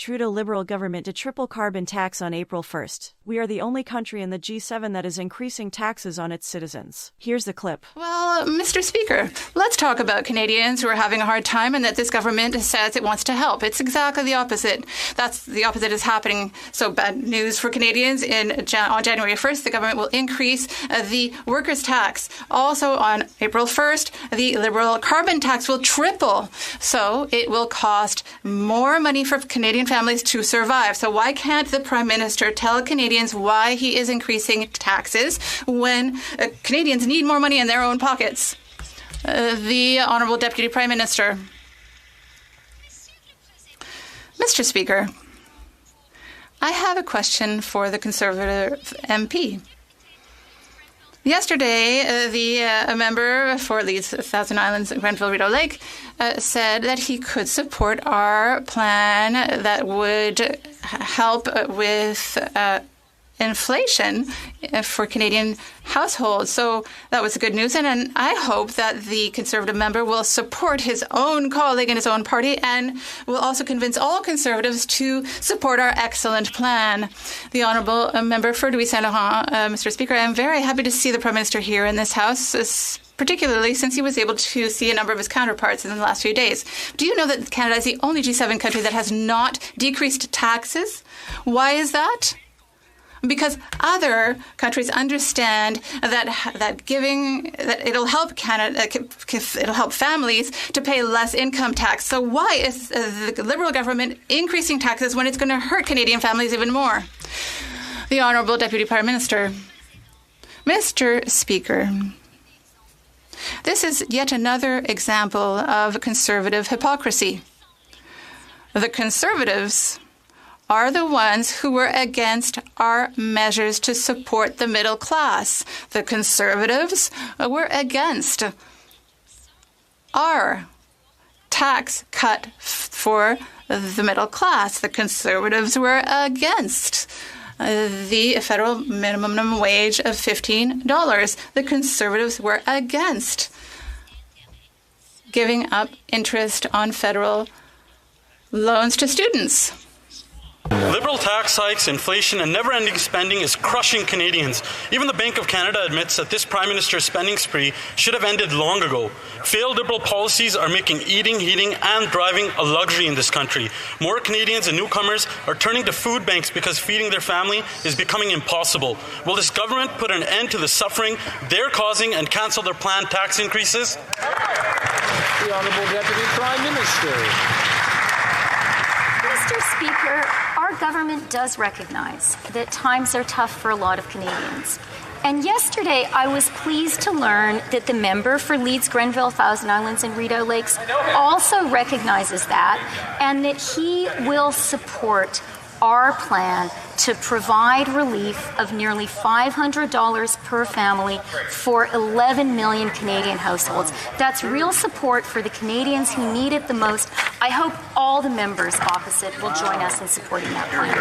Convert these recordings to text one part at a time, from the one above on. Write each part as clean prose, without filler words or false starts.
Trudeau Liberal Government to triple carbon tax on April 1st. We are the only country in the G7 that is increasing taxes on its citizens. Here's the clip. Well, Mr. Speaker, let's talk about Canadians who are having a hard time and that this government says it wants to help. It's exactly the opposite. That's the opposite is happening. So bad news for Canadians. On January 1st, the government will increase the workers' tax. Also on April 1st, the Liberal carbon tax will triple. So it will cost more money for Canadian families to survive. So why can't the Prime Minister tell Canadians why he is increasing taxes when Canadians need more money in their own pockets? The Honourable Deputy Prime Minister. Mr. Speaker, I have a question for the Conservative MP. Yesterday, the member for Leeds, Thousand Islands, and Grenville-Rideau Lake said that he could support our plan that would help with inflation for Canadian households. So that was good news. And I hope that the Conservative member will support his own colleague in his own party and will also convince all Conservatives to support our excellent plan. The Honourable Member for Louis Saint Laurent, Mr. Speaker, I'm very happy to see the Prime Minister here in this House, particularly since he was able to see a number of his counterparts in the last few days. Do you know that Canada is the only G7 country that has not decreased taxes? Why is that? Because other countries understand that it'll help Canada, it'll help families to pay less income tax. So why is the Liberal government increasing taxes when it's going to hurt Canadian families even more? The Honourable Deputy Prime Minister. Mr. Speaker, this is yet another example of Conservative hypocrisy. The Conservatives are the ones who were against our measures to support the middle class. The Conservatives were against our tax cut for the middle class. The Conservatives were against the federal minimum wage of $15. The Conservatives were against giving up interest on federal loans to students. Liberal tax hikes, inflation, and never-ending spending is crushing Canadians. Even the Bank of Canada admits that this Prime Minister's spending spree should have ended long ago. Failed Liberal policies are making eating, heating, and driving a luxury in this country. More Canadians and newcomers are turning to food banks because feeding their family is becoming impossible. Will this government put an end to the suffering they're causing and cancel their planned tax increases? The Honourable Deputy Prime Minister. Mr. Speaker, our government does recognize that times are tough for a lot of Canadians. And yesterday, I was pleased to learn that the member for Leeds, Grenville, Thousand Islands, and Rideau Lakes also recognizes that, and that he will support our plan to provide relief of nearly $500 per family for 11 million Canadian households. That's real support for the Canadians who need it the most. I hope all the members opposite will join us in supporting that plan.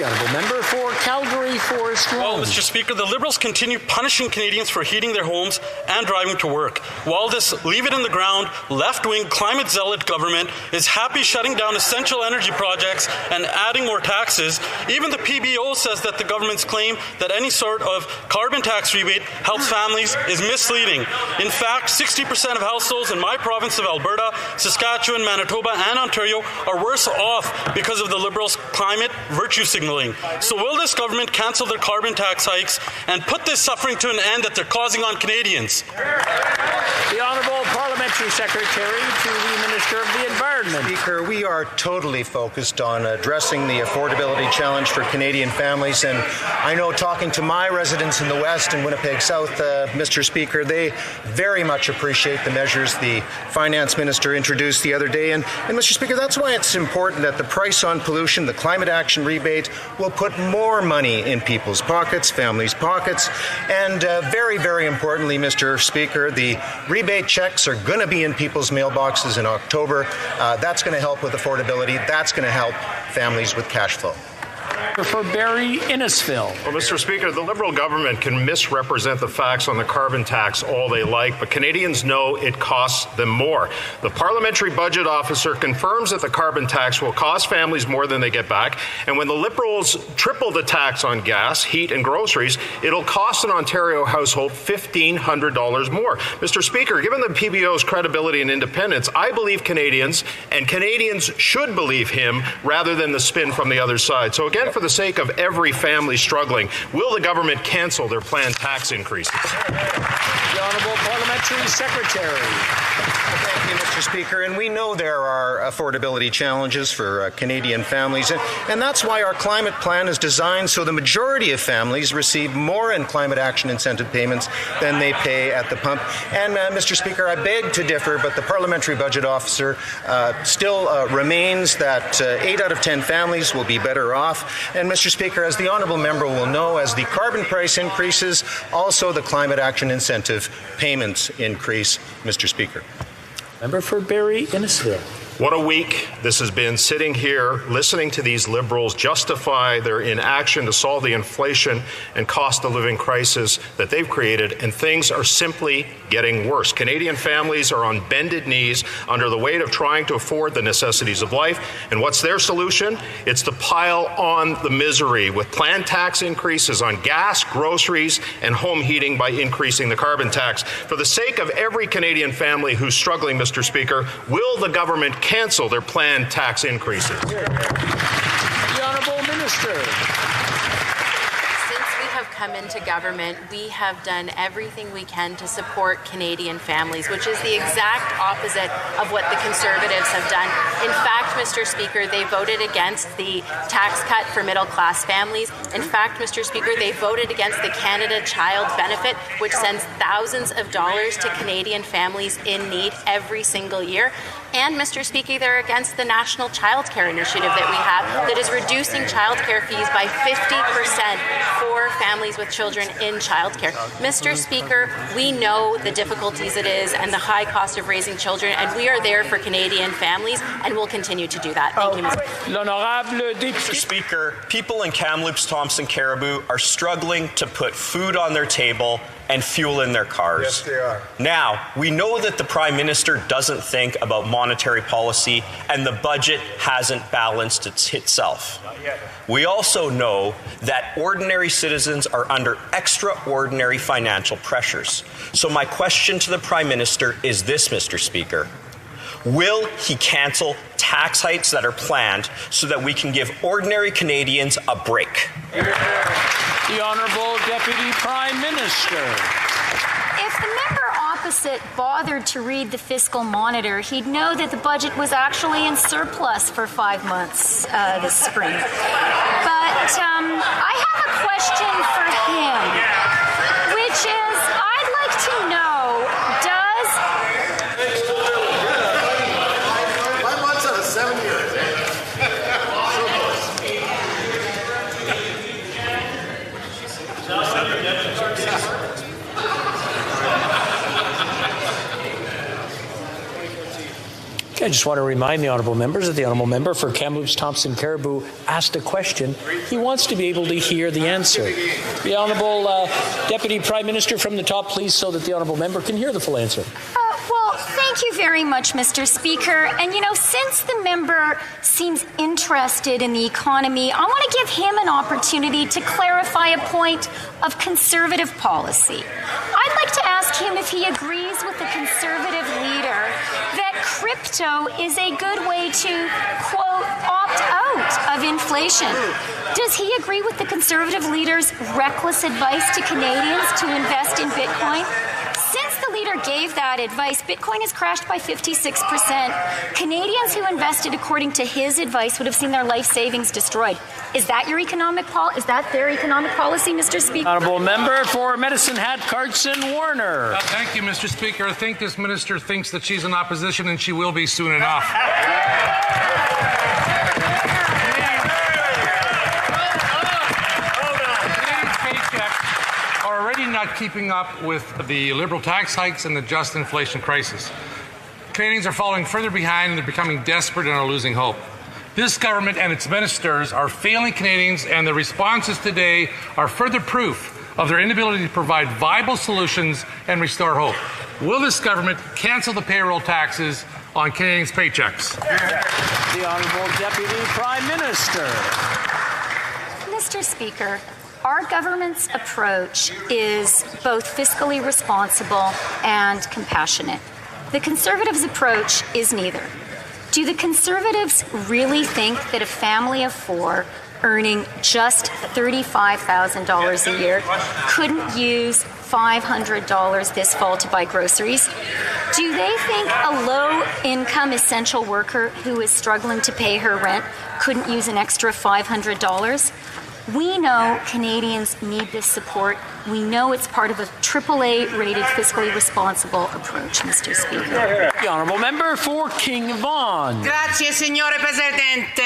The Honourable Member for Calgary Forest Road. Well, Mr. Speaker, the Liberals continue punishing Canadians for heating their homes and driving to work, while this leave-it-in-the-ground, left-wing, climate-zealot government is happy shutting down essential energy projects and adding more taxes. Even the PBO says that the government's claim that any sort of carbon tax rebate helps families is misleading. In fact, 60% of households in my province of Alberta, Saskatchewan, Manitoba, and Ontario are worse off because of the Liberals' climate virtue signaling. So will this government cancel their carbon tax hikes and put this suffering to an end that they're causing on Canadians? The Honourable Parliamentary Secretary to the Minister of the Environment. Speaker, we are totally focused on addressing the affordability challenge for Canadian families, and I know talking to my residents in the West and Winnipeg South, Mr. Speaker, they very much appreciate the measures the Finance Minister introduced the other day, and Mr. Speaker, that's why it's important that the price on pollution, the climate action rebate, will put more money in people's pockets, families' pockets, and very, very importantly, Mr. Speaker, the rebate checks are going to be in people's mailboxes in October. That's going to help with affordability. That's going to help families with cash flow. For Barrie Innisfil. Well, Mr. Speaker, the Liberal government can misrepresent the facts on the carbon tax all they like, but Canadians know it costs them more. The Parliamentary Budget Officer confirms that the carbon tax will cost families more than they get back, and when the Liberals triple the tax on gas, heat and groceries, it'll cost an Ontario household $1,500 more. Mr. Speaker, given the PBO's credibility and independence, I believe Canadians, and Canadians should believe him rather than the spin from the other side. So again, for the sake of every family struggling, will the government cancel their planned tax increases? The Honourable Parliamentary Secretary. Thank you, Mr. Speaker. And we know there are affordability challenges for Canadian families, and that's why our climate plan is designed so the majority of families receive more in climate action incentive payments than they pay at the pump. And, Mr. Speaker, I beg to differ, but the Parliamentary Budget Officer still remains that 8 out of 10 families will be better off. And, Mr. Speaker, as the honourable member will know, as the carbon price increases, also the climate action incentive payments increase, Mr. Speaker. Member for Barrie Innisfil. What a week this has been, sitting here listening to these Liberals justify their inaction to solve the inflation and cost of living crisis that they've created, and things are simply getting worse. Canadian families are on bended knees under the weight of trying to afford the necessities of life. And what's their solution? It's to pile on the misery with planned tax increases on gas, groceries, and home heating by increasing the carbon tax. For the sake of every Canadian family who's struggling, Mr. Speaker, will the government cancel their planned tax increases? The Honourable Minister. Since we have come into government, we have done everything we can to support Canadian families, which is the exact opposite of what the Conservatives have done. In fact, Mr. Speaker, they voted against the tax cut for middle-class families. In fact, Mr. Speaker, they voted against the Canada Child Benefit, which sends thousands of dollars to Canadian families in need every single year. And, Mr. Speaker, they're against the National Childcare Initiative that we have that is reducing childcare fees by 50% for families with children in childcare. Mr. Speaker, we know the difficulties it is and the high cost of raising children, and we are there for Canadian families and will continue to do that. Thank you, Mr. Speaker, people in Kamloops, Thompson, Caribou are struggling to put food on their table and fuel in their cars. Yes, they are. Now, we know that the Prime Minister doesn't think about monetary policy, and the budget hasn't balanced itself. We also know that ordinary citizens are under extraordinary financial pressures. So my question to the Prime Minister is this, Mr. Speaker. Will he cancel tax hikes that are planned so that we can give ordinary Canadians a break? The Honourable Deputy Prime Minister. If the member opposite bothered to read the Fiscal Monitor, he'd know that the budget was actually in surplus for 5 months this spring. But I have a question for him, which is, I'd like to know, does... 5 months out of 7 years, I just want to remind the honourable members that the honourable member for Kamloops Thompson Caribou asked a question. He wants to be able to hear the answer. The Honourable Deputy Prime Minister from the top, please, so that the honourable member can hear the full answer. Well, thank you very much, Mr. Speaker. And, you know, since the member seems interested in the economy, I want to give him an opportunity to clarify a point of Conservative policy. I'd like to ask him if he agrees with the Conservative leader that crypto is a good way to, quote, opt out of inflation. Does he agree with the Conservative leader's reckless advice to Canadians to invest in Bitcoin? Since the leader gave that advice, Bitcoin has crashed by 56%. Canadians who invested according to his advice would have seen their life savings destroyed. Is that your economic policy? Is that their economic policy, Mr. Speaker? Honourable member for Medicine Hat, Carson Warner. Thank you, Mr. Speaker. I think this minister thinks that she's in opposition, and she will be soon enough. Already not keeping up with the Liberal tax hikes and the just inflation crisis. Canadians are falling further behind and they're becoming desperate and are losing hope. This government and its ministers are failing Canadians, and the responses today are further proof of their inability to provide viable solutions and restore hope. Will this government cancel the payroll taxes on Canadians' paychecks? The Honourable Deputy Prime Minister. Mr. Speaker, our government's approach is both fiscally responsible and compassionate. The Conservatives' approach is neither. Do the Conservatives really think that a family of four earning just $35,000 a year couldn't use $500 this fall to buy groceries? Do they think a low-income essential worker who is struggling to pay her rent couldn't use an extra $500? We know Canadians need this support. We know it's part of a AAA-rated fiscally responsible approach, Mr. Speaker. The Honourable Member for King Vaughan. Grazie, signore Presidente.